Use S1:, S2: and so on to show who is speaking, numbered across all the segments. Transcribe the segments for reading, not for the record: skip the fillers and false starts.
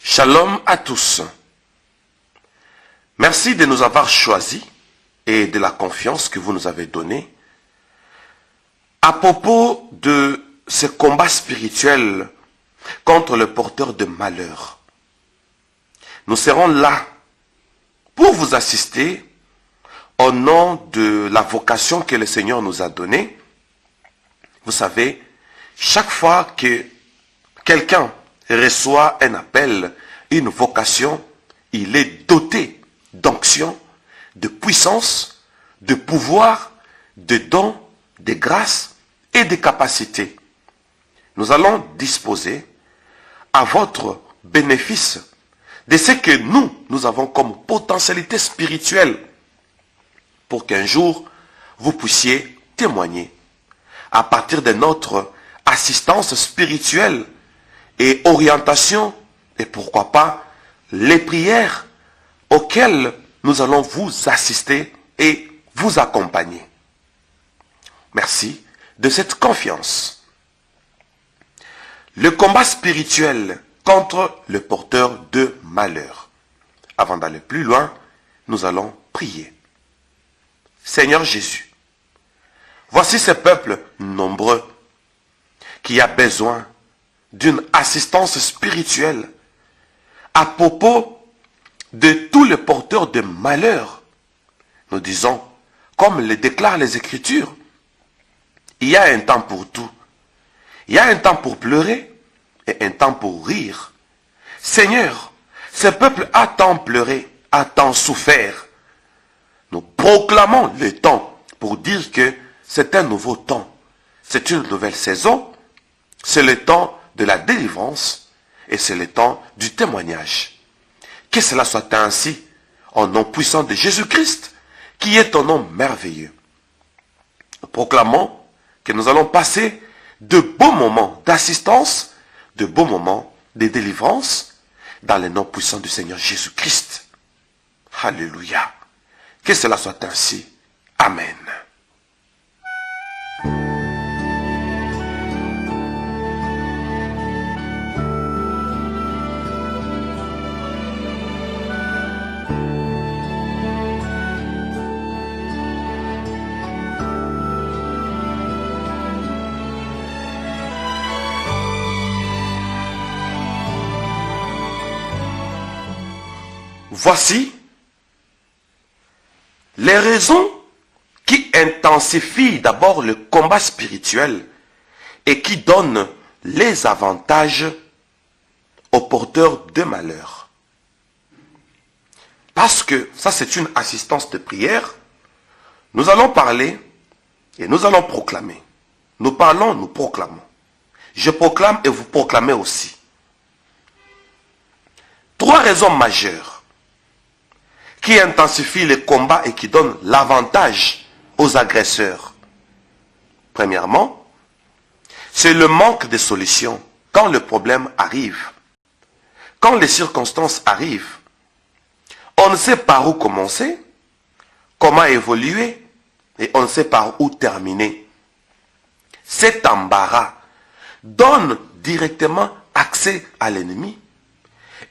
S1: Shalom à tous. Merci de nous avoir choisis et de la confiance que vous nous avez donnée à propos de ce combat spirituel contre le porteur de malheur. Nous serons là pour vous assister au nom de la vocation que le Seigneur nous a donnée. Vous savez, chaque fois que quelqu'un reçoit un appel, une vocation, il est doté d'onction, de puissance, de pouvoir, de dons, de grâce et de capacités. Nous allons disposer à votre bénéfice de ce que nous avons comme potentialité spirituelle pour qu'un jour vous puissiez témoigner à partir de notre assistance spirituelle et orientation, et pourquoi pas les prières auxquelles nous allons vous assister et vous accompagner. Merci de cette confiance. Le combat spirituel contre le porteur de malheur. Avant d'aller plus loin, nous allons prier. Seigneur Jésus, voici ce peuple nombreux qui a besoin d'une assistance spirituelle à propos de tous les porteurs de malheur. Nous disons, comme le déclarent les Écritures, il y a un temps pour tout. Il y a un temps pour pleurer et un temps pour rire. Seigneur, ce peuple a tant pleuré, a tant souffert. Nous proclamons le temps pour dire que c'est un nouveau temps. C'est une nouvelle saison. C'est le temps de la délivrance et c'est le temps du témoignage. Que cela soit ainsi, au nom puissant de Jésus-Christ, qui est ton nom merveilleux. Nous proclamons que nous allons passer de beaux moments d'assistance, de beaux moments de délivrance, dans le nom puissant du Seigneur Jésus-Christ. Alléluia. Que cela soit ainsi. Amen. Voici les raisons qui intensifient d'abord le combat spirituel et qui donnent les avantages aux porteurs de malheur. Parce que ça c'est une assistance de prière, nous allons parler et nous allons proclamer. Nous parlons, nous proclamons. Je proclame et vous proclamez aussi. 3 raisons majeures qui intensifie les combats et qui donne l'avantage aux agresseurs. Premièrement, c'est le manque de solutions quand le problème arrive. Quand les circonstances arrivent, on ne sait par où commencer, comment évoluer, et on ne sait par où terminer. Cet embarras donne directement accès à l'ennemi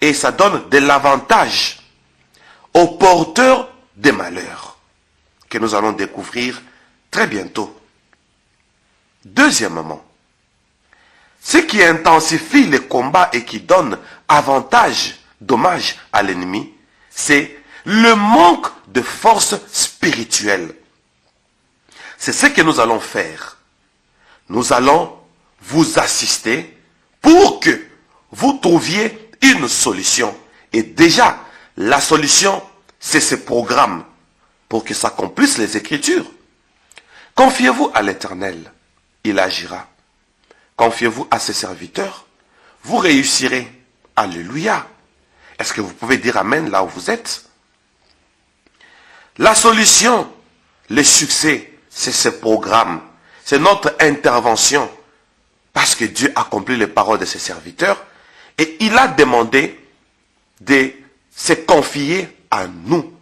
S1: et ça donne de l'avantage aux porteurs des malheurs, que nous allons découvrir très bientôt. Deuxièmement, ce qui intensifie les combats et qui donne avantage, dommage à l'ennemi, c'est le manque de force spirituelle. C'est ce que nous allons faire. Nous allons vous assister pour que vous trouviez une solution. Et déjà, la solution, c'est ce programme pour que s'accomplissent les Écritures. Confiez-vous à l'Éternel, il agira. Confiez-vous à ses serviteurs, vous réussirez. Alléluia. Est-ce que vous pouvez dire Amen là où vous êtes? La solution, le succès, c'est ce programme. C'est notre intervention. Parce que Dieu accomplit les paroles de ses serviteurs et il a demandé de se confier à nous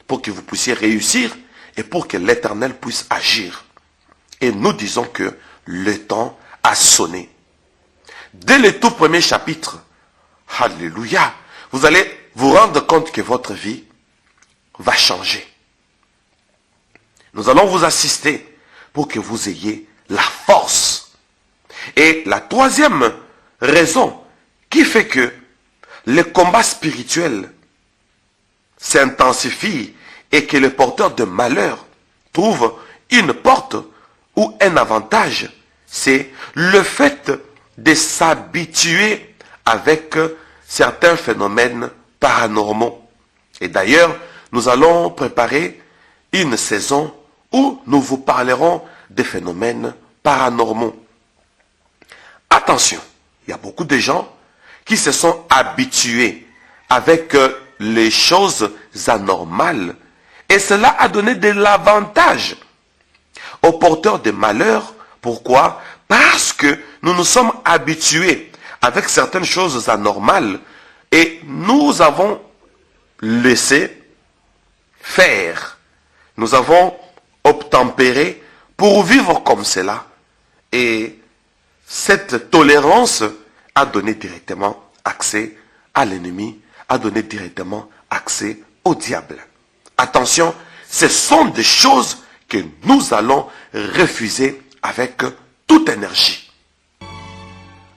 S1: pour que vous puissiez réussir et pour que l'Éternel puisse agir. Et nous disons que le temps a sonné. Dès le tout premier chapitre, Alléluia. Vous allez vous rendre compte que votre vie va changer. Nous allons vous assister pour que vous ayez la force. Et la troisième raison qui fait que le combat spirituel s'intensifie et que le porteur de malheur trouve une porte ou un avantage, c'est le fait de s'habituer avec certains phénomènes paranormaux. Et d'ailleurs, nous allons préparer une saison où nous vous parlerons des phénomènes paranormaux. Attention, il y a beaucoup de gens qui se sont habitués avec les choses anormales et cela a donné de l'avantage aux porteurs de malheur. Pourquoi? Parce que nous nous sommes habitués avec certaines choses anormales et nous avons laissé faire. Nous avons obtempéré pour vivre comme cela. Et cette tolérance a donné directement accès à l'ennemi, a donné directement accès au diable. Attention, ce sont des choses que nous allons refuser avec toute énergie.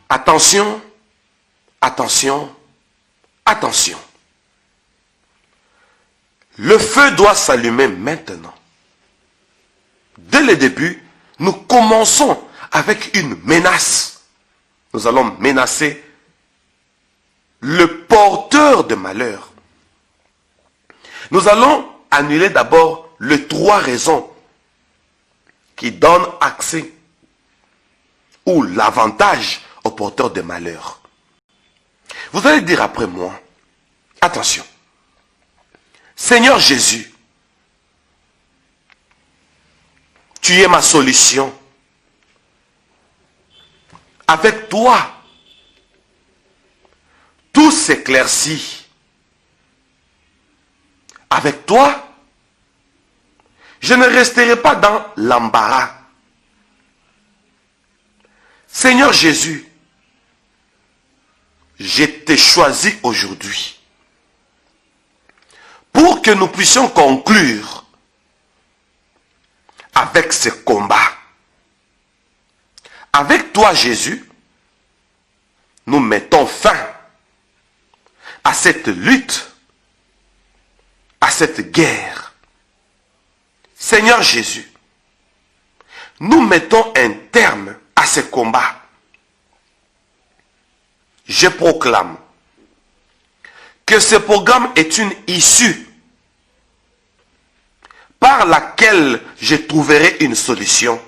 S1: Attention, attention, attention. Le feu doit s'allumer maintenant. Dès le début, nous commençons avec une menace. Nous allons menacer le porteur de malheur. Nous allons annuler d'abord les 3 raisons qui donnent accès ou l'avantage au porteur de malheur. Vous allez dire après moi, attention, Seigneur Jésus, tu es ma solution. Avec toi, tout s'éclaircit. Avec toi, je ne resterai pas dans l'embarras. Seigneur Jésus, je t'ai choisi aujourd'hui pour que nous puissions conclure avec ce combat. Avec toi, Jésus, nous mettons fin à cette lutte, à cette guerre. Seigneur Jésus, nous mettons un terme à ce combat. Je proclame que ce programme est une issue par laquelle je trouverai une solution.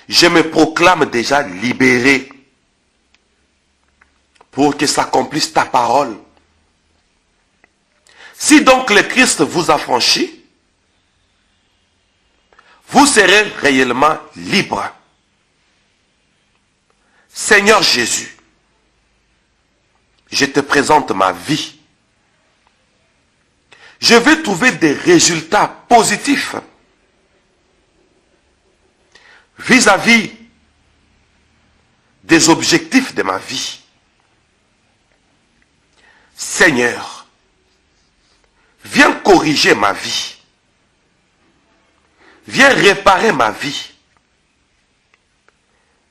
S1: Je me proclame déjà libéré pour que s'accomplisse ta parole. Si donc le Christ vous a franchi, vous serez réellement libre. Seigneur Jésus, je te présente ma vie. Je vais trouver des résultats positifs vis-à-vis des objectifs de ma vie. Seigneur, viens corriger ma vie. Viens réparer ma vie.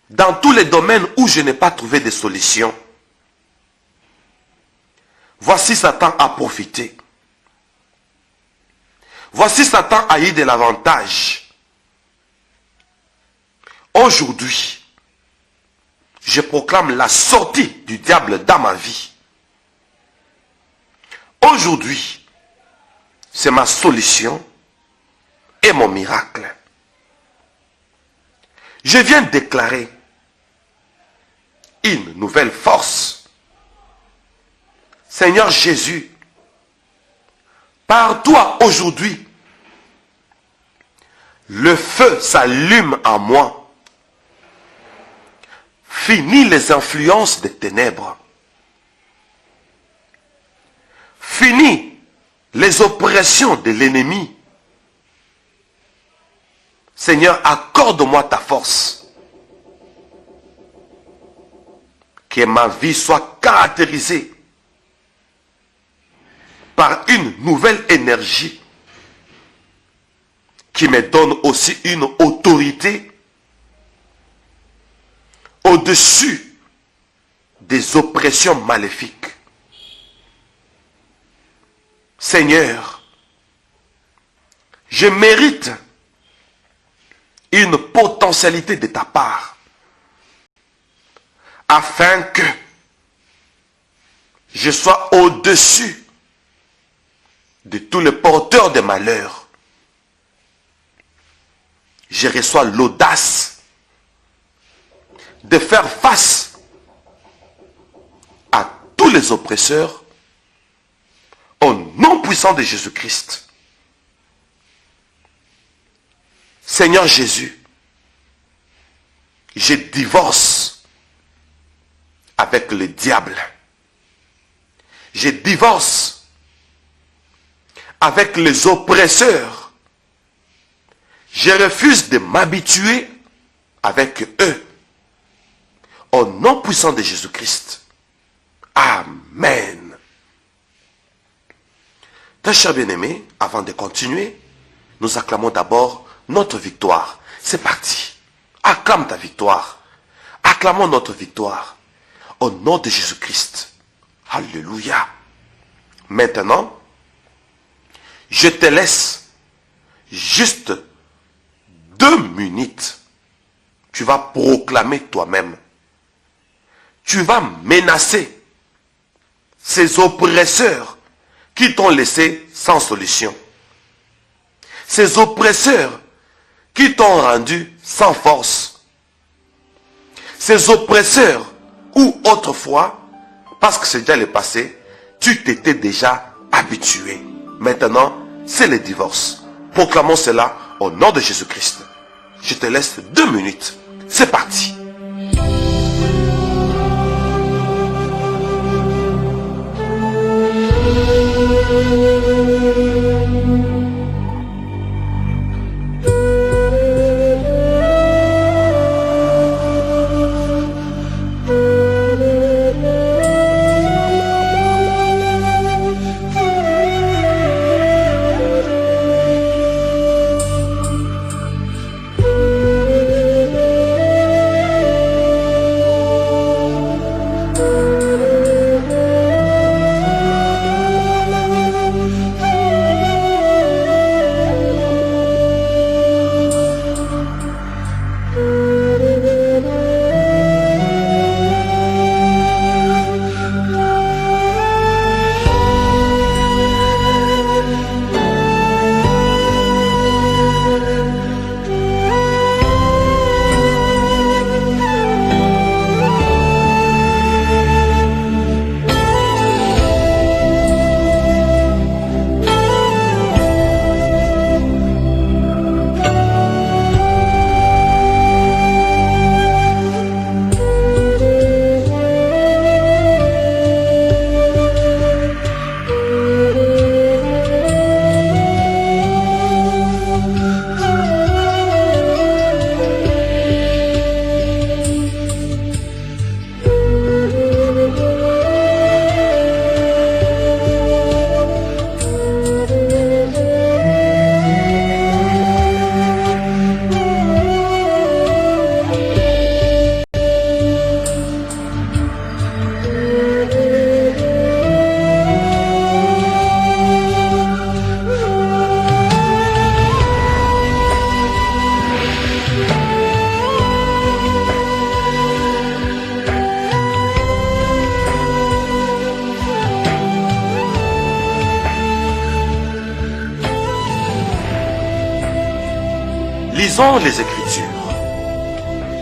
S1: Dans tous les domaines où je n'ai pas trouvé de solution. Voici Satan a profité. Voici Satan a eu de l'avantage. Aujourd'hui, je proclame la sortie du diable dans ma vie. Aujourd'hui, c'est ma solution et mon miracle. Je viens déclarer une nouvelle force. Seigneur Jésus, par toi aujourd'hui, le feu s'allume en moi. Finis les influences des ténèbres. Finis les oppressions de l'ennemi. Seigneur, accorde-moi ta force. que ma vie soit caractérisée par une nouvelle énergie qui me donne aussi une autorité au-dessus des oppressions maléfiques. Seigneur, je mérite une potentialité de ta part afin que je sois au-dessus de tous les porteurs de malheur. Je reçois l'audace de faire face à tous les oppresseurs au nom puissant de Jésus-Christ. Seigneur Jésus, je divorce avec le diable. Je divorce avec les oppresseurs. Je refuse de m'habituer avec eux. Au nom puissant de Jésus-Christ. Amen. Très chers bien-aimés, avant de continuer, nous acclamons d'abord notre victoire. C'est parti. Acclame ta victoire. Acclamons notre victoire. Au nom de Jésus-Christ. Alléluia. Maintenant, je te laisse juste 2 minutes. Tu vas proclamer toi-même. Tu vas menacer ces oppresseurs qui t'ont laissé sans solution. Ces oppresseurs qui t'ont rendu sans force. Ces oppresseurs où autrefois, parce que c'est déjà le passé, tu t'étais déjà habitué. Maintenant, c'est le divorce. Proclamons cela au nom de Jésus-Christ. Je te laisse 2 minutes. C'est parti. Lisons les Écritures.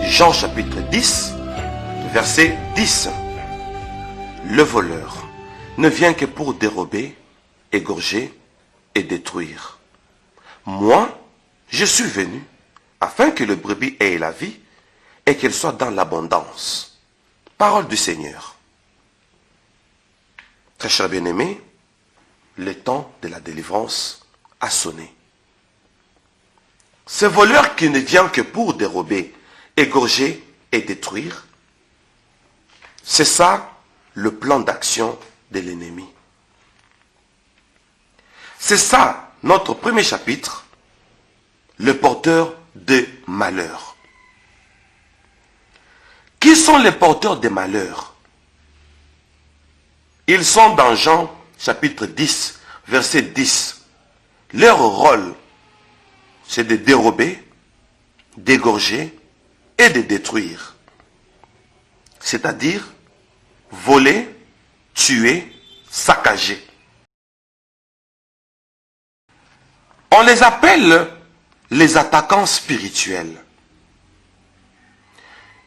S1: Jean chapitre 10, verset 10. Le voleur ne vient que pour dérober, égorger et détruire. Moi, je suis venu afin que le brebis ait la vie et qu'elle soit dans l'abondance. Parole du Seigneur. Très chers bien-aimés, le temps de la délivrance a sonné. Ce voleur qui ne vient que pour dérober, égorger et détruire C'est ça le plan d'action de l'ennemi. C'est ça notre premier chapitre, le porteur de malheur. Qui sont les porteurs des malheurs? Ils sont dans Jean chapitre 10, verset 10. Leur rôle, c'est de dérober, d'égorger et de détruire. C'est-à-dire voler, tuer, saccager. On les appelle les attaquants spirituels.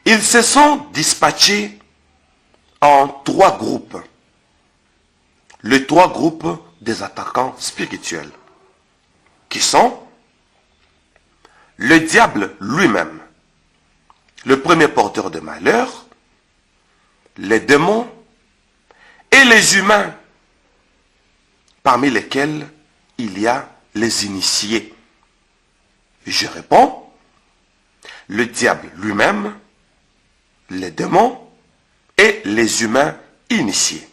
S1: Ils se sont dispatchés en 3 groupes. Les 3 groupes des attaquants spirituels, qui sont le diable lui-même, le premier porteur de malheur, les démons et les humains, parmi lesquels il y a les initiés. Je réponds, le diable lui-même, les démons et les humains initiés.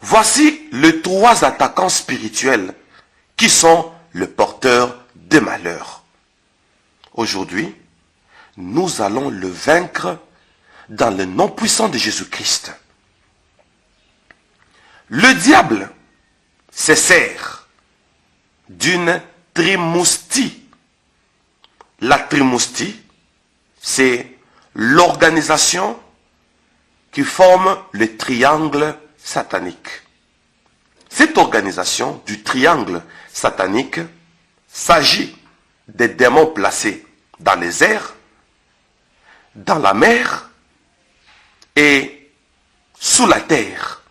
S1: Voici les 3 attaquants spirituels qui sont le porteur de malheur. Aujourd'hui, nous allons le vaincre dans le nom puissant de Jésus-Christ. Le diable se sert d'une trimoustie. La trimoustie, c'est l'organisation qui forme le triangle satanique. Cette organisation du triangle satanique s'agit des démons placés dans les airs, dans la mer et sous la terre.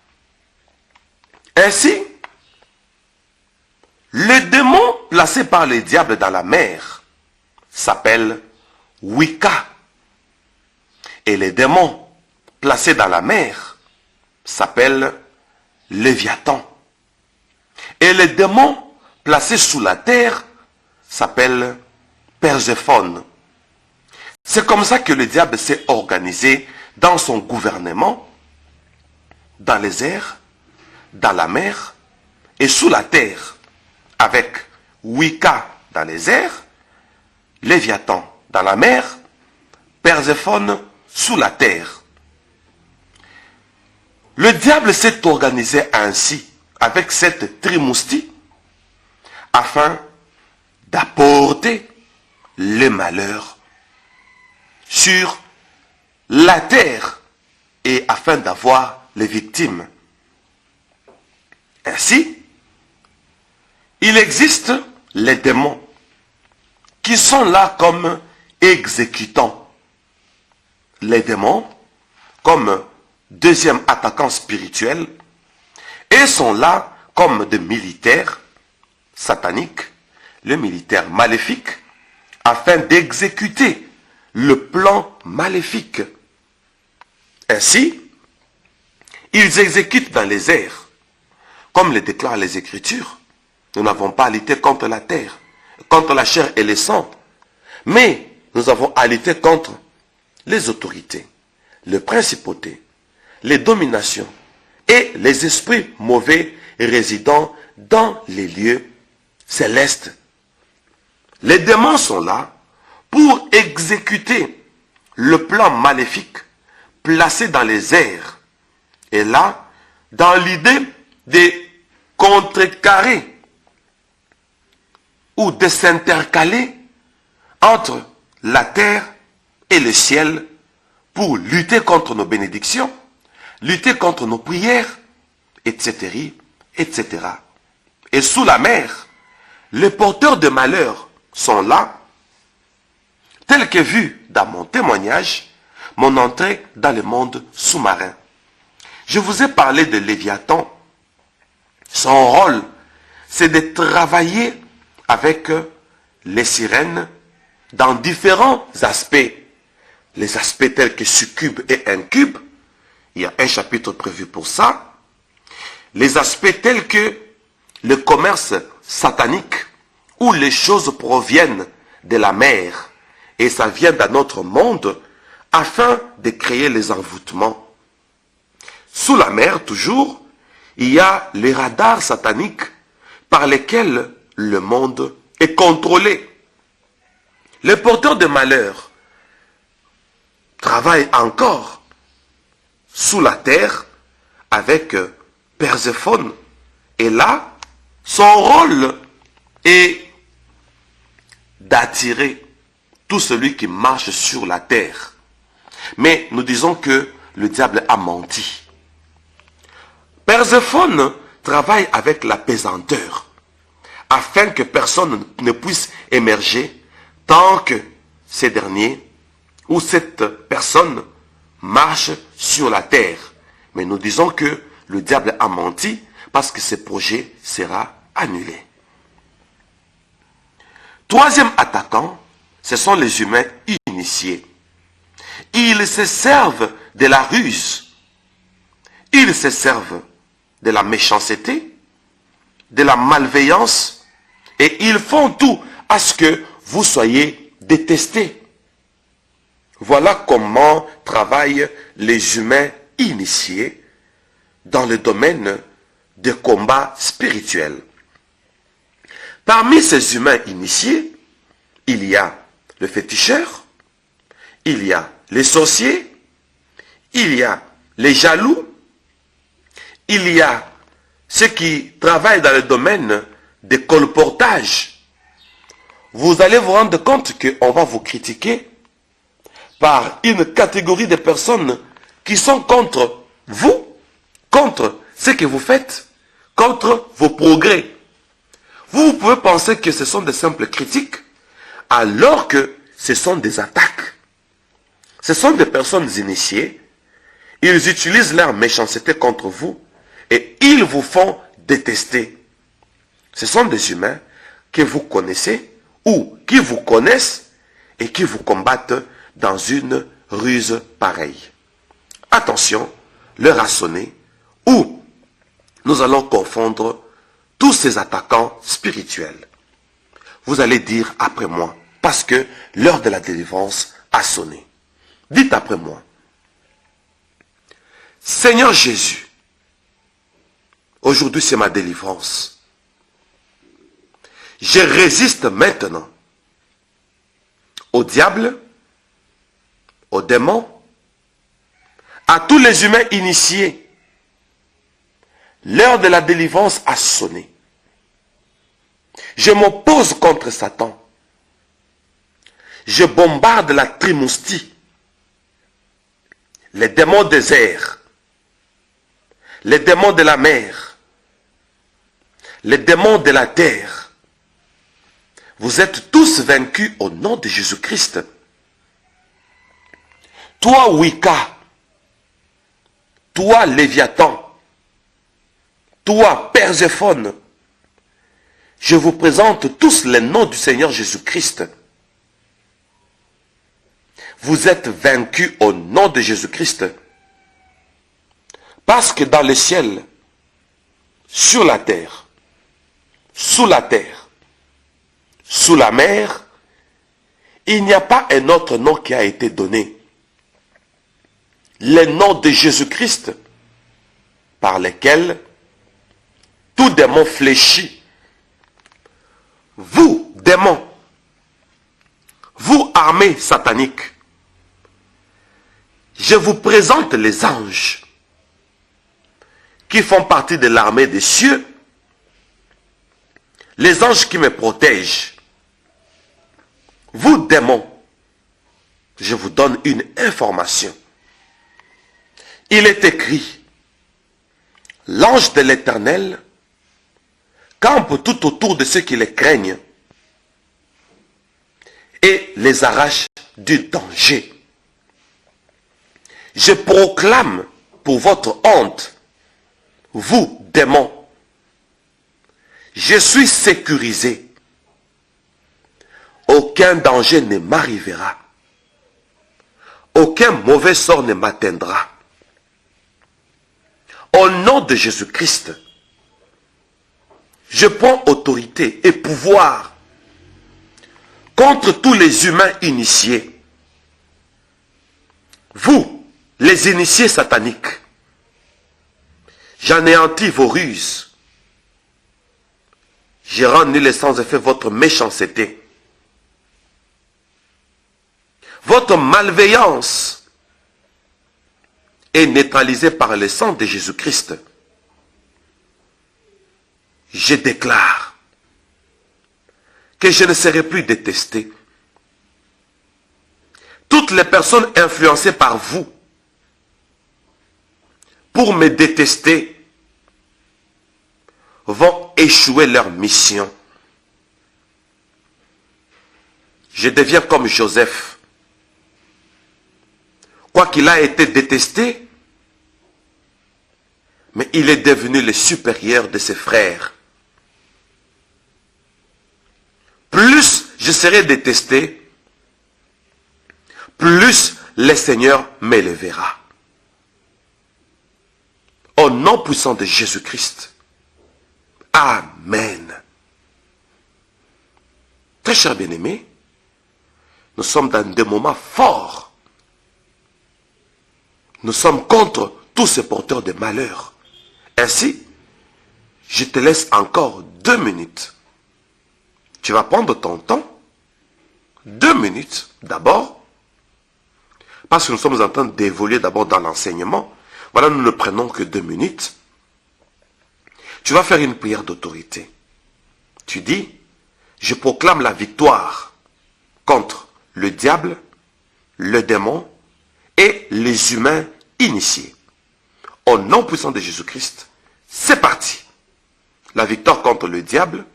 S1: Ainsi, le démon placé par le diable dans la mer s'appelle Wicca. Et les démons placés dans la mer s'appellent Léviathan. Et les démons placés sous la terre s'appellent Perséphone. C'est comme ça que le diable s'est organisé dans son gouvernement, dans les airs, dans la mer et sous la terre, avec Wicca dans les airs, Léviathan dans la mer, Perséphone sous la terre. Le diable s'est organisé ainsi, avec cette trimoustie, afin d'apporter le malheur sur la terre et afin d'avoir les victimes. Ainsi, il existe les démons qui sont là comme exécutants. Les démons comme deuxième attaquant spirituel et sont là comme des militaires sataniques, le militaire maléfique, afin d'exécuter le plan maléfique. Ainsi, ils exécutent dans les airs, comme le déclarent les Écritures. Nous n'avons pas à lutter contre la terre, contre la chair et le sang, mais nous avons à lutter contre les autorités, les principautés, les dominations et les esprits mauvais résidant dans les lieux célestes. Les démons sont là pour exécuter le plan maléfique placé dans les airs. Et là, dans l'idée de contrecarrer ou de s'intercaler entre la terre et le ciel pour lutter contre nos bénédictions, lutter contre nos prières, etc., etc. Et sous la mer, les porteurs de malheur sont là, tel que vu dans mon témoignage, mon entrée dans le monde sous-marin. Je vous ai parlé de Léviathan. Son rôle, c'est de travailler avec les sirènes dans différents aspects. Les aspects tels que succube et incube, il y a un chapitre prévu pour ça. Les aspects tels que le commerce satanique, où les choses proviennent de la mer, et ça vient dans notre monde afin de créer les envoûtements. Sous la mer, toujours, il y a les radars sataniques par lesquels le monde est contrôlé. Les porteurs de malheur travaillent encore sous la terre avec Perséphone. Et là, son rôle est d'attirer tout celui qui marche sur la terre. Mais nous disons que le diable a menti. Perséphone travaille avec la pesanteur afin que personne ne puisse émerger tant que ces derniers ou cette personne marche sur la terre. Mais nous disons que le diable a menti parce que ce projet sera annulé. Troisième attaquant, ce sont les humains initiés. Ils se servent de la ruse. Ils se servent de la méchanceté, de la malveillance, et ils font tout à ce que vous soyez détestés. Voilà comment travaillent les humains initiés dans le domaine des combats spirituels. Parmi ces humains initiés, il y a le féticheur, il y a les sorciers, il y a les jaloux, il y a ceux qui travaillent dans le domaine des colportages. Vous allez vous rendre compte qu'on va vous critiquer par une catégorie de personnes qui sont contre vous, contre ce que vous faites, contre vos progrès. Vous pouvez penser que ce sont des simples critiques, alors que ce sont des attaques. Ce sont des personnes initiées. Ils utilisent leur méchanceté contre vous et ils vous font détester. Ce sont des humains que vous connaissez ou qui vous connaissent et qui vous combattent dans une ruse pareille. Attention, l'heure a sonné ou nous allons confondre tous ces attaquants spirituels. Vous allez dire après moi, parce que l'heure de la délivrance a sonné. Dites après moi, Seigneur Jésus, aujourd'hui c'est ma délivrance. Je résiste maintenant au diable, aux démons, à tous les humains initiés. L'heure de la délivrance a sonné. Je m'oppose contre Satan. Je bombarde la Trimoustie, les démons des airs, les démons de la mer, les démons de la terre. Vous êtes tous vaincus au nom de Jésus-Christ. Toi, Wicca, toi, Léviathan, toi, Perséphone, je vous présente tous les noms du Seigneur Jésus-Christ. Vous êtes vaincus au nom de Jésus-Christ. Parce que dans le ciel, sur la terre, sous la terre, sous la mer, il n'y a pas un autre nom qui a été donné. Le nom de Jésus-Christ, par lequel tout démon fléchit. Vous, démons, vous, armée satanique, je vous présente les anges qui font partie de l'armée des cieux, les anges qui me protègent. Vous, démons, je vous donne une information. Il est écrit, l'ange de l'Éternel campe tout autour de ceux qui les craignent et les arrache du danger. Je proclame pour votre honte, vous, démons, je suis sécurisé. Aucun danger ne m'arrivera. Aucun mauvais sort ne m'atteindra. Au nom de Jésus-Christ, je prends autorité et pouvoir contre tous les humains initiés. Vous, les initiés sataniques, j'anéantis vos ruses. Je rends nul et sans effet votre méchanceté. Votre malveillance est neutralisée par le sang de Jésus-Christ. Je déclare que je ne serai plus détesté. Toutes les personnes influencées par vous pour me détester vont échouer leur mission. Je deviens comme Joseph. Quoiqu'il a été détesté, mais il est devenu le supérieur de ses frères. Plus je serai détesté, plus le Seigneur m'élèvera. Au nom puissant de Jésus-Christ. Amen. Très chers bien-aimés, nous sommes dans des moments forts. Nous sommes contre tous ces porteurs de malheur. Ainsi, je te laisse encore 2 minutes. Tu vas prendre ton temps. 2 minutes d'abord. Parce que nous sommes en train d'évoluer d'abord dans l'enseignement. Voilà, nous ne prenons que 2 minutes. Tu vas faire une prière d'autorité. Tu dis, je proclame la victoire contre le diable, le démon et les humains initiés. Au nom puissant de Jésus-Christ, c'est parti. La victoire contre le diable,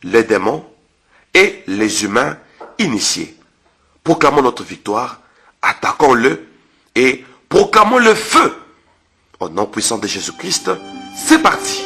S1: les démons et les humains initiés. Proclamons notre victoire, attaquons-le et proclamons le feu. Au nom puissant de Jésus-Christ, c'est parti.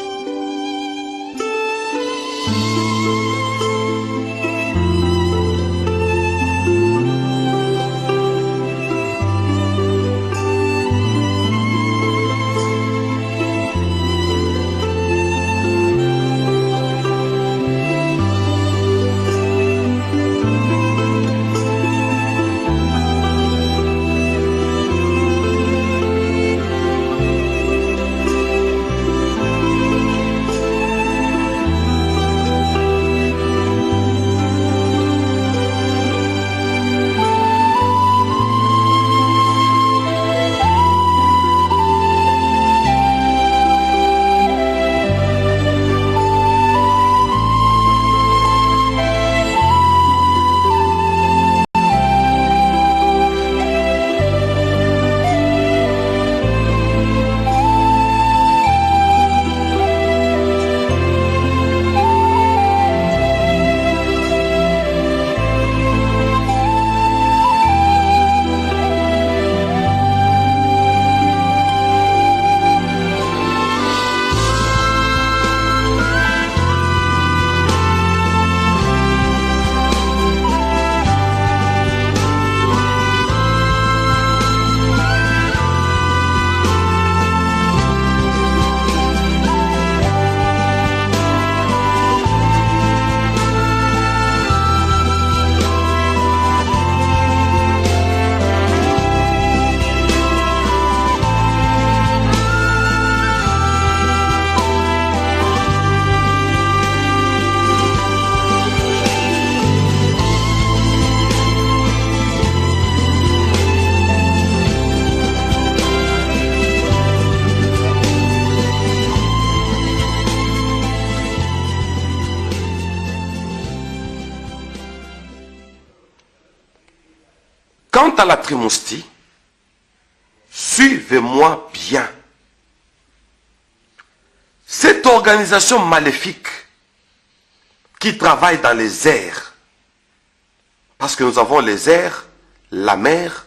S1: Quant à la Trimondstie, suivez-moi bien. Cette organisation maléfique qui travaille dans les airs, parce que nous avons les airs, la mer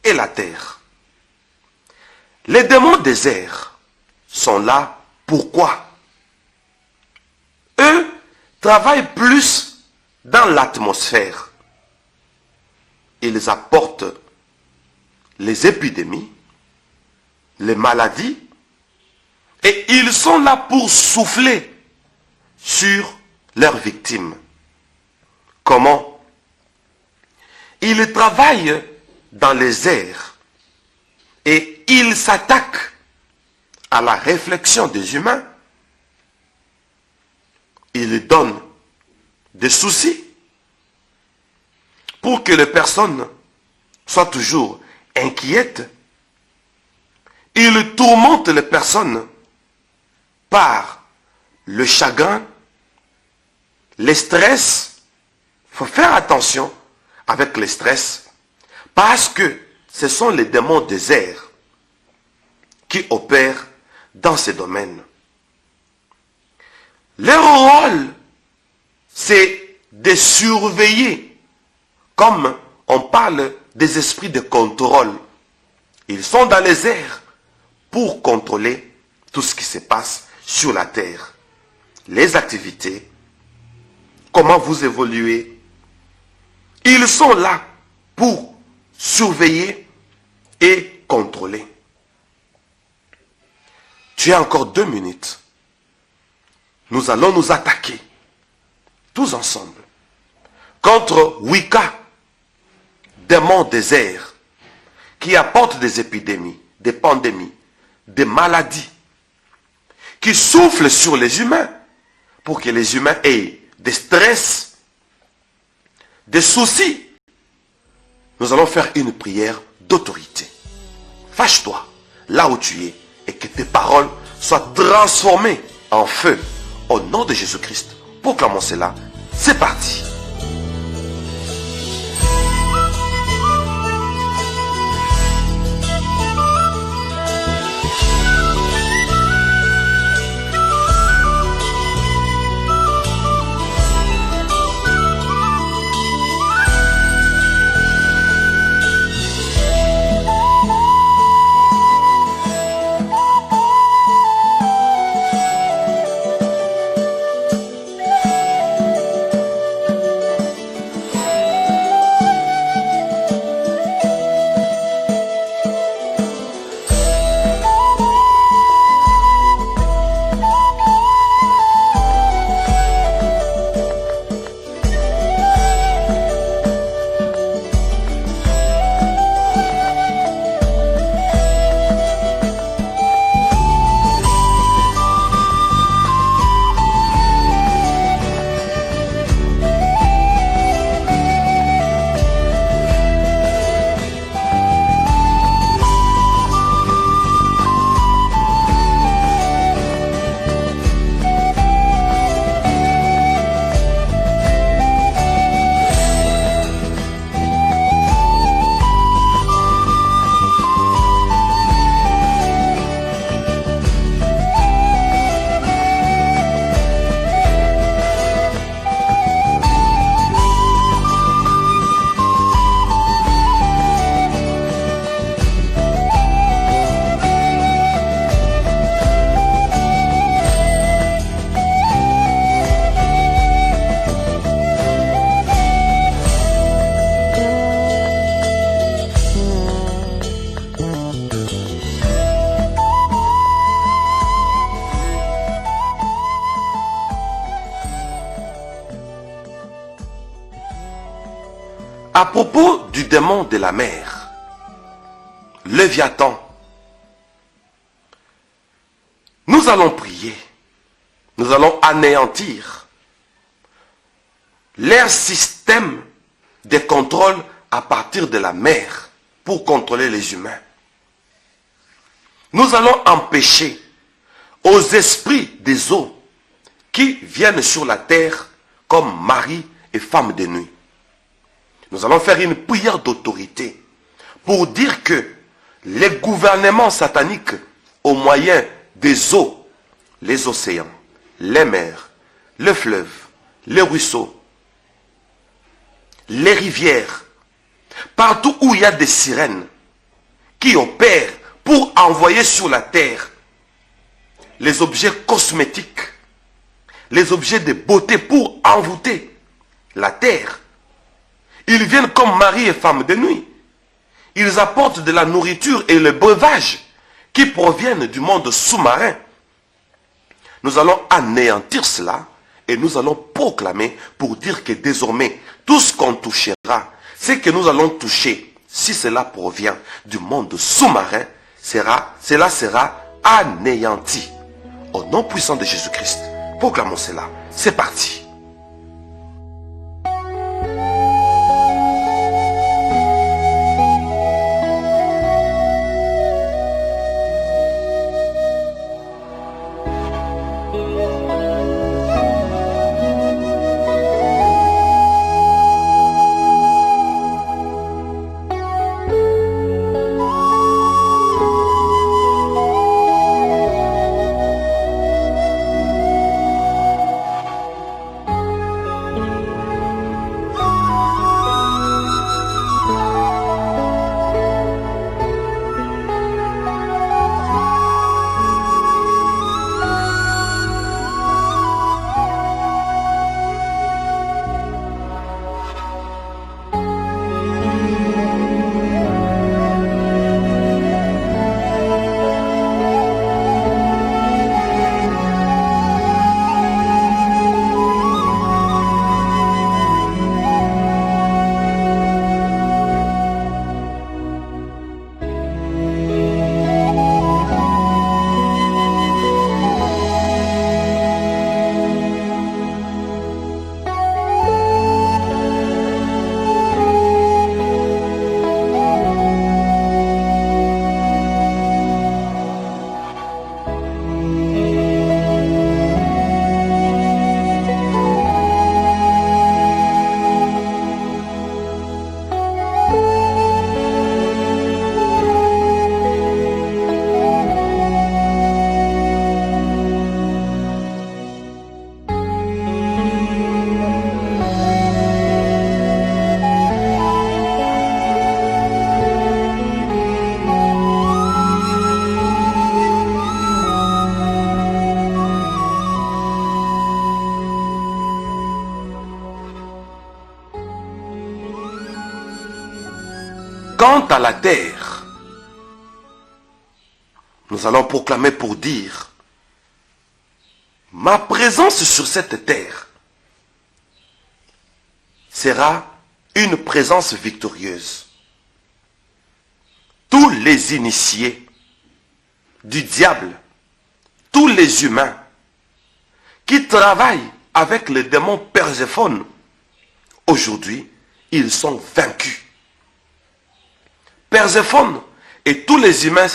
S1: et la terre. Les démons des airs sont là. Pourquoi? Eux travaillent plus dans l'atmosphère. Ils apportent les épidémies, les maladies, et ils sont là pour souffler sur leurs victimes. Comment? Ils travaillent dans les airs et il s'attaque à la réflexion des humains. Il donne des soucis pour que les personnes soient toujours inquiètes. Il tourmente les personnes par le chagrin, les stress. Il faut faire attention avec les stress parce que ce sont les démons des airs qui opèrent dans ces domaines. Leur rôle, c'est de surveiller, comme on parle des esprits de contrôle. Ils sont dans les airs pour contrôler tout ce qui se passe sur la terre. Les activités, comment vous évoluez. Ils sont là pour surveiller et contrôler. Tu as encore 2 minutes. Nous allons nous attaquer, tous ensemble, contre Wicca, démon des airs, qui apporte des épidémies, des pandémies, des maladies, qui soufflent sur les humains, pour que les humains aient des stress, des soucis. Nous allons faire une prière d'autorité. Fâche-toi là où tu es et que tes paroles soient transformées en feu. Au nom de Jésus-Christ, proclamons cela. C'est parti. À propos du démon de la mer, Léviathan, nous allons prier, nous allons anéantir leur système de contrôle à partir de la mer pour contrôler les humains. Nous allons empêcher aux esprits des eaux qui viennent sur la terre comme mari et femme de nuit. Nous allons faire une prière d'autorité pour dire que les gouvernements sataniques au moyen des eaux, les océans, les mers, les fleuves, les ruisseaux, les rivières, partout où il y a des sirènes qui opèrent pour envoyer sur la terre les objets cosmétiques, les objets de beauté pour envoûter la terre. Ils viennent comme mari et femme de nuit. Ils apportent de la nourriture et le breuvage qui proviennent du monde sous-marin. Nous allons anéantir cela et nous allons proclamer pour dire que désormais, tout ce qu'on touchera, c'est que nous allons toucher si cela provient du monde sous-marin, cela sera anéanti. Au nom puissant de Jésus-Christ, proclamons cela. C'est parti. Quant à la terre, nous allons proclamer pour dire, ma présence sur cette terre sera une présence victorieuse. Tous les initiés du diable, tous les humains qui travaillent avec le démon Perséphone, aujourd'hui, ils sont vaincus. Perséphone et tous les humains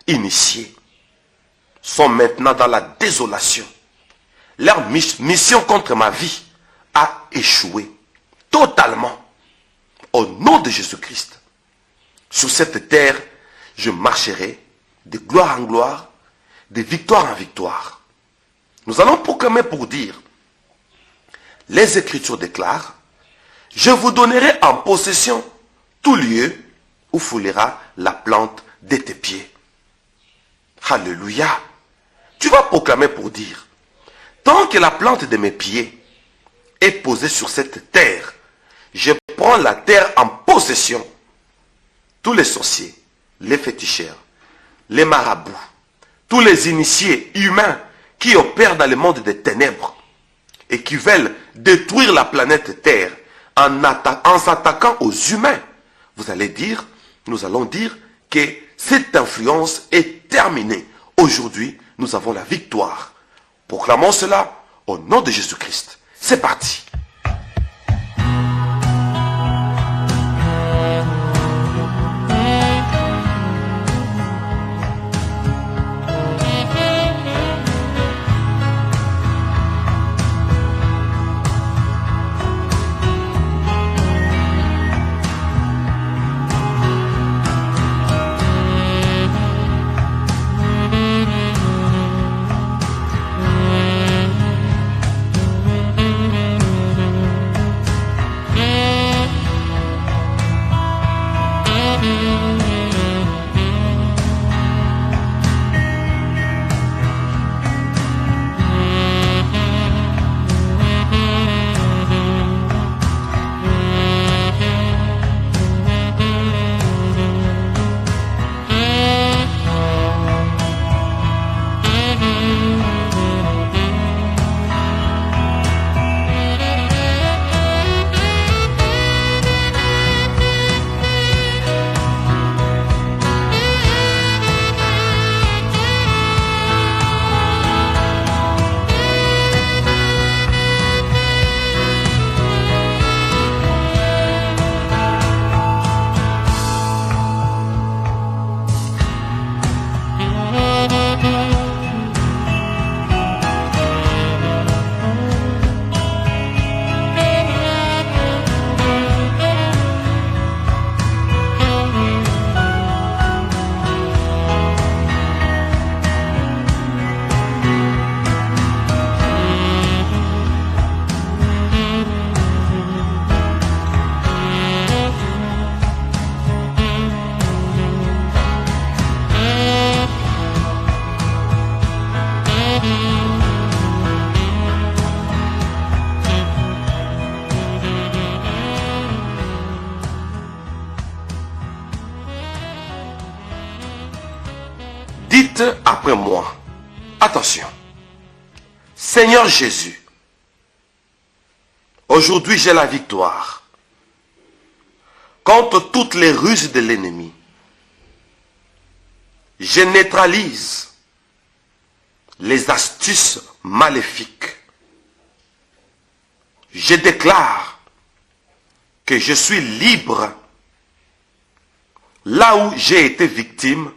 S1: initiés sont maintenant dans la désolation. Leur mission contre ma vie a échoué totalement. Au nom de Jésus-Christ, sur cette terre, je marcherai de gloire en gloire, de victoire en victoire. Nous allons proclamer pour dire, les Écritures déclarent, je vous donnerai en possession tout lieu où foulera la plante de tes pieds. Alléluia. Tu vas proclamer pour dire, tant que la plante de mes pieds est posée sur cette terre, je prends la terre en possession. Tous les sorciers, les féticheurs, les marabouts, tous les initiés humains qui opèrent dans le monde des ténèbres et qui veulent détruire la planète Terre en s'attaquant aux humains, vous allez dire, nous allons dire que cette influence est terminée. Aujourd'hui, nous avons la victoire. Proclamons cela au nom de Jésus-Christ. C'est parti. Dites après moi. Attention. Seigneur Jésus, aujourd'hui j'ai la victoire contre toutes les ruses de l'ennemi. Je neutralise les astuces maléfiques. Je déclare que je suis libre là où j'ai été victime,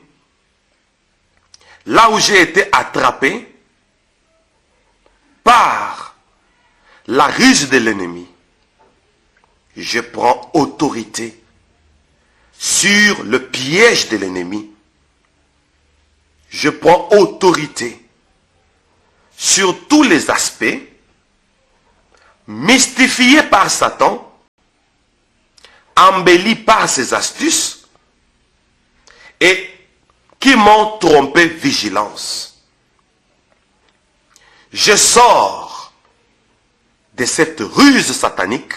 S1: là où j'ai été attrapé par la ruse de l'ennemi. Je prends autorité sur le piège de l'ennemi. Je prends autorité sur tous les aspects mystifiés par Satan, embellis par ses astuces et qui m'ont trompé vigilance. Je sors de cette ruse satanique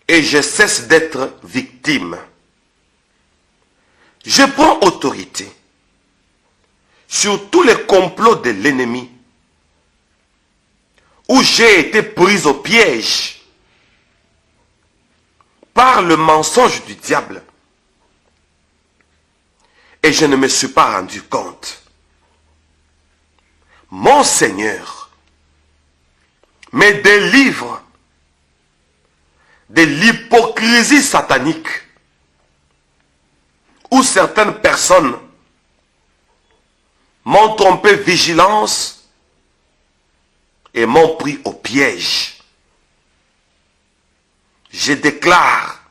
S1: et je cesse d'être victime. Je prends autorité sur tous les complots de l'ennemi où j'ai été pris au piège par le mensonge du diable et je ne me suis pas rendu compte. Mon Seigneur me délivre de l'hypocrisie satanique où certaines personnes m'ont trompé vigilance et m'ont pris au piège. Je déclare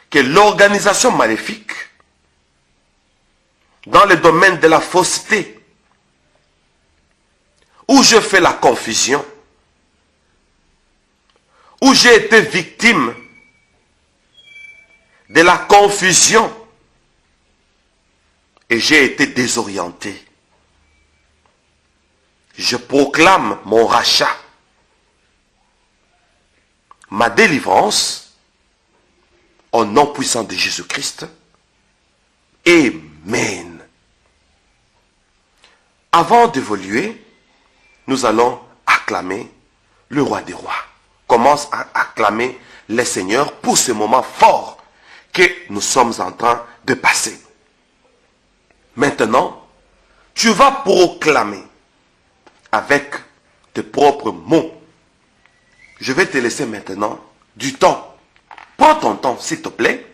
S1: que l'organisation maléfique dans le domaine de la fausseté, où je fais la confusion, où j'ai été victime de la confusion et j'ai été désorienté. Je proclame mon rachat, ma délivrance, au nom puissant de Jésus-Christ. Amen. Avant d'évoluer, nous allons acclamer le roi des rois. Commence à acclamer les seigneurs pour ce moment fort que nous sommes en train de passer. Maintenant, tu vas proclamer avec tes propres mots. Je vais te laisser maintenant du temps. Prends ton temps, s'il te plaît.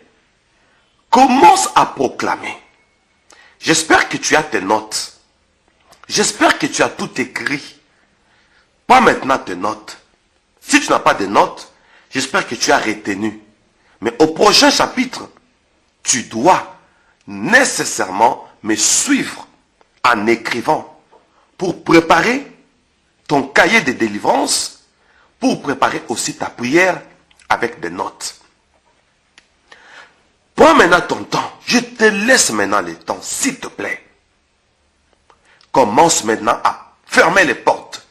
S1: Commence à proclamer. J'espère que tu as tes notes. J'espère que tu as tout écrit. Pas maintenant tes notes. Si tu n'as pas de notes, j'espère que tu as retenu. Mais au prochain chapitre, tu dois nécessairement me suivre en écrivant pour préparer ton cahier de délivrance, pour préparer aussi ta prière avec des notes. Prends maintenant ton temps. Je te laisse maintenant le temps, s'il te plaît. Commence maintenant à fermer les portes.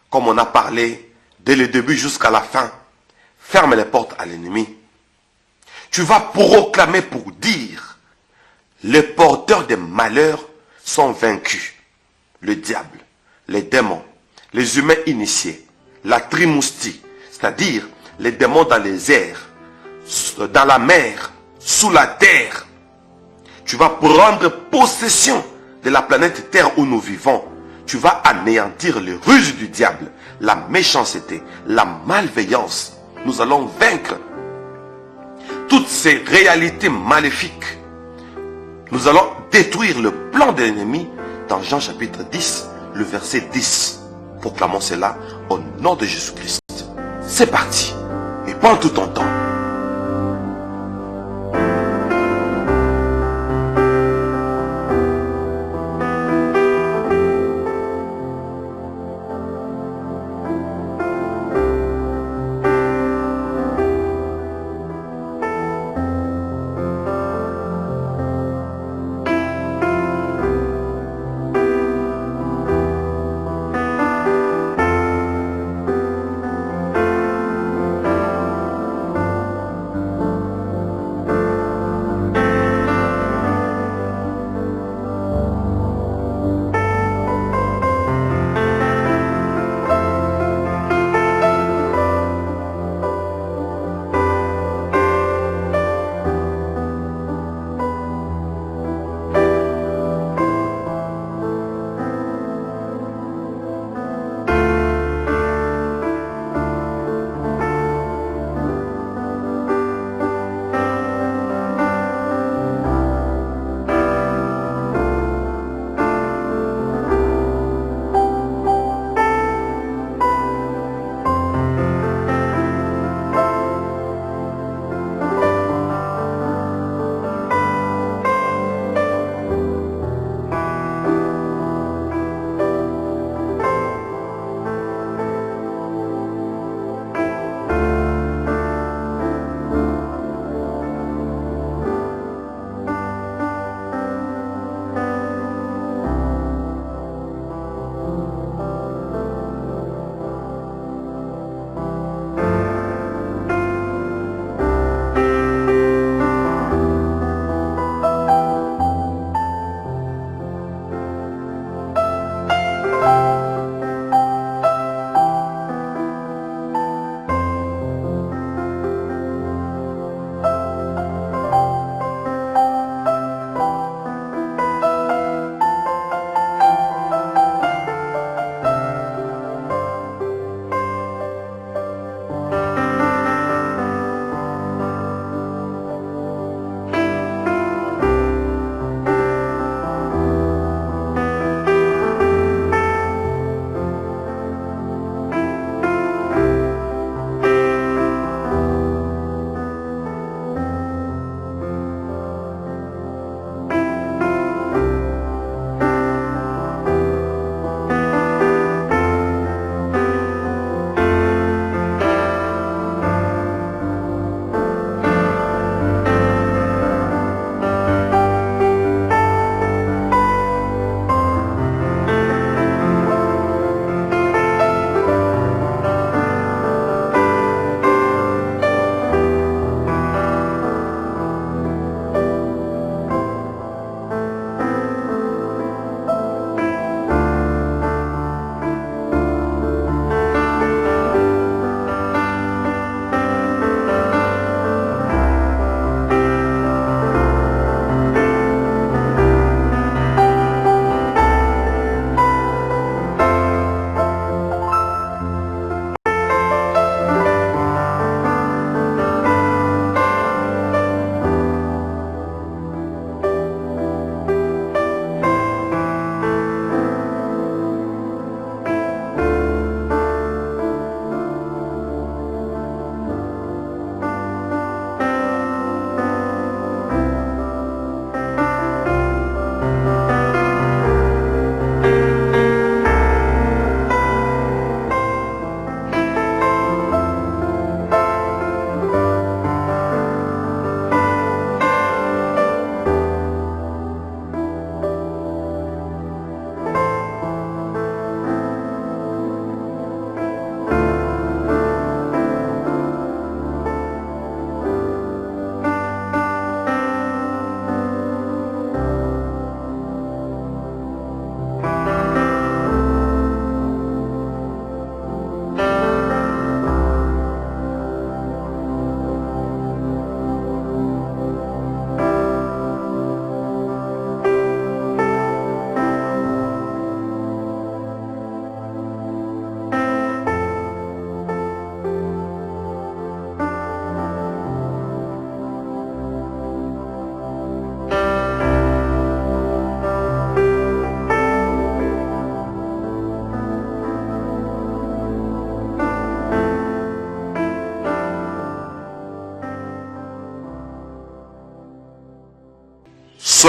S1: Comme on a parlé dès le début jusqu'à la fin. Ferme les portes à l'ennemi. Tu vas proclamer pour dire, les porteurs des malheurs sont vaincus. Le diable, les démons, les humains initiés, la trimoustie, c'est-à-dire les démons dans les airs, dans la mer, sous la terre. Tu vas prendre possession de la planète Terre où nous vivons. Tu vas anéantir les ruses du diable, la méchanceté, la malveillance. Nous allons vaincre toutes ces réalités maléfiques. Nous allons détruire le plan de l'ennemi dans Jean chapitre 10, le verset 10. Proclamons cela au nom de Jésus-Christ. C'est parti. Et prends tout ton temps.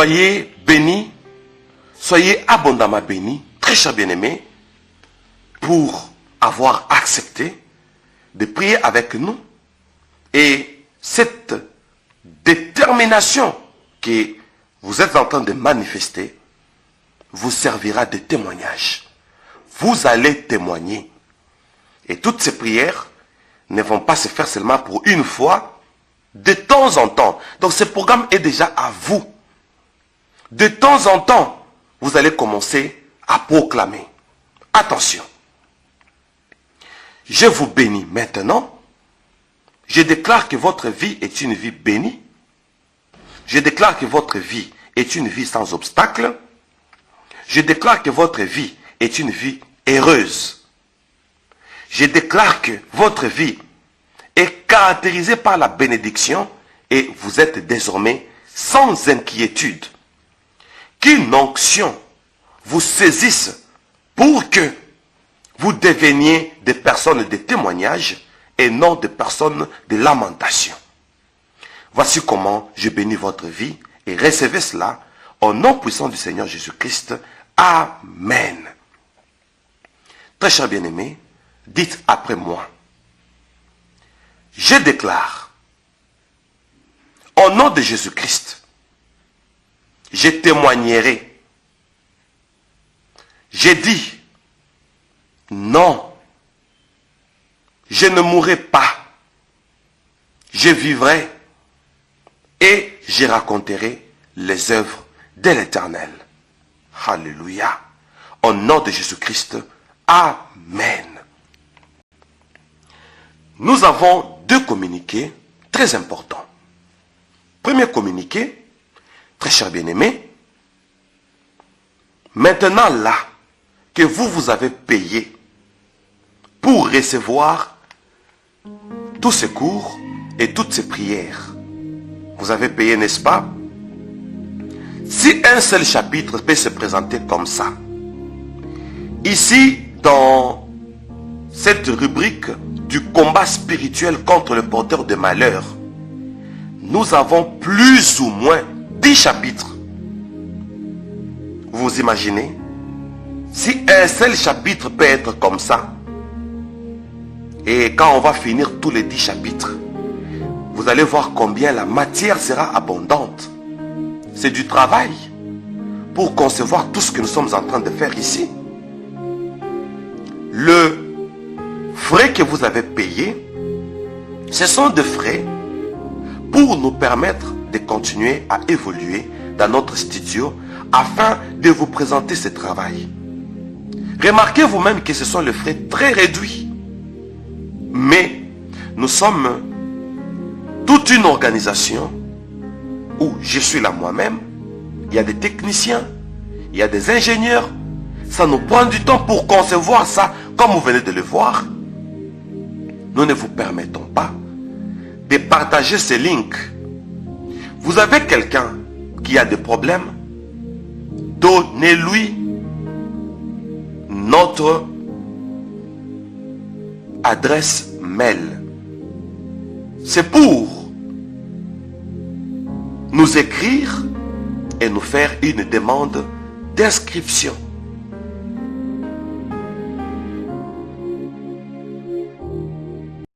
S1: Soyez bénis, soyez abondamment bénis, très chers bien-aimés, pour avoir accepté de prier avec nous. Et cette détermination que vous êtes en train de manifester vous servira de témoignage. Vous allez témoigner. Et toutes ces prières ne vont pas se faire seulement pour une fois, de temps en temps. Donc ce programme est déjà à vous. De temps en temps, vous allez commencer à proclamer. Attention. Je vous bénis maintenant. Je déclare que votre vie est une vie bénie. Je déclare que votre vie est une vie sans obstacle. Je déclare que votre vie est une vie heureuse. Je déclare que votre vie est caractérisée par la bénédiction et vous êtes désormais sans inquiétude. Qu'une onction vous saisisse pour que vous deveniez des personnes de témoignage et non des personnes de lamentation. Voici comment je bénis votre vie et recevez cela au nom puissant du Seigneur Jésus-Christ. Amen. Très chers bien-aimés, dites après moi. Je déclare, au nom de Jésus-Christ, je témoignerai. J'ai dit, non, je ne mourrai pas. Je vivrai et je raconterai les œuvres de l'Éternel. Alléluia. Au nom de Jésus-Christ. Amen. Nous avons deux communiqués très importants. Premier communiqué, très cher bien-aimé, maintenant là que vous avez payé pour recevoir tous ces cours et toutes ces prières, vous avez payé, n'est-ce pas? Si un seul chapitre peut se présenter comme ça, ici dans cette rubrique du combat spirituel contre le porteur de malheur, nous avons plus ou moins 10 chapitres. Vous imaginez? Si un seul chapitre peut être comme ça, et quand on va finir tous les 10 chapitres, vous allez voir combien la matière sera abondante. C'est du travail pour concevoir tout ce que nous sommes en train de faire ici. Le frais que vous avez payé, ce sont des frais pour nous permettre de continuer à évoluer dans notre studio afin de vous présenter ce travail. Remarquez vous-même que ce sont les frais très réduits. Mais nous sommes toute une organisation où je suis là moi-même. Il y a des techniciens, il y a des ingénieurs. Ça nous prend du temps pour concevoir ça, comme vous venez de le voir. Nous ne vous permettons pas de partager ces links. Vous avez quelqu'un qui a des problèmes, donnez-lui notre adresse mail. C'est pour nous écrire et nous faire une demande d'inscription.